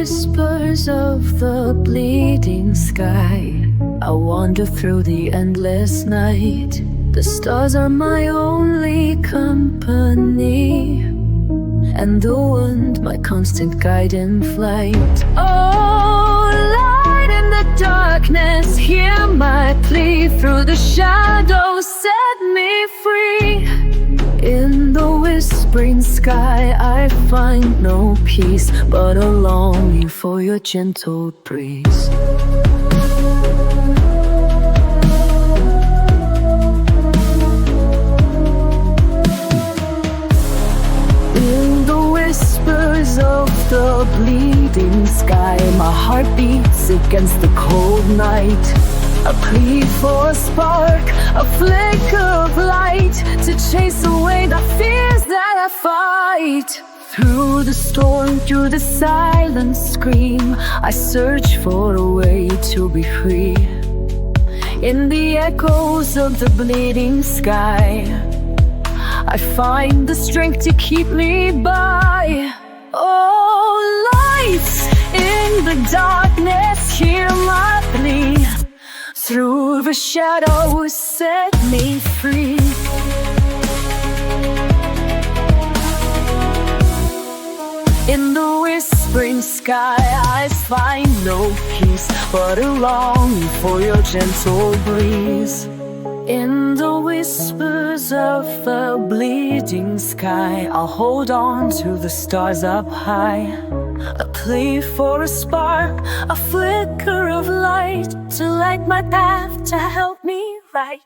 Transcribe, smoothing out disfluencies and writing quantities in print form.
whispers of the bleeding sky, I wander through the endless night. The stars are my only company, and the wind my constant guide in flight. Oh, light in the darkness, hear my plea. Through the shadows, set me free. In the whispering sky, I find no peace, but a longing for your gentle breeze. In the whispers of the bleeding sky, my heart beats against the cold night. A plea for a spark, a flicker of light, to chase away the fears that I fight. Through the storm, through the silent scream, I search for a way to be free. In the echoes of the bleeding sky, I find the strength to keep me by. Oh, lights in the darkness, hear my plea. Through the shadows, set me free. In the whispering sky, I find no peace, but a longing for your gentle breeze. In the whispers of the bleeding sky, I'll hold on to the stars up high. A plea for a spark, a flicker of light, to light my path, to help me right.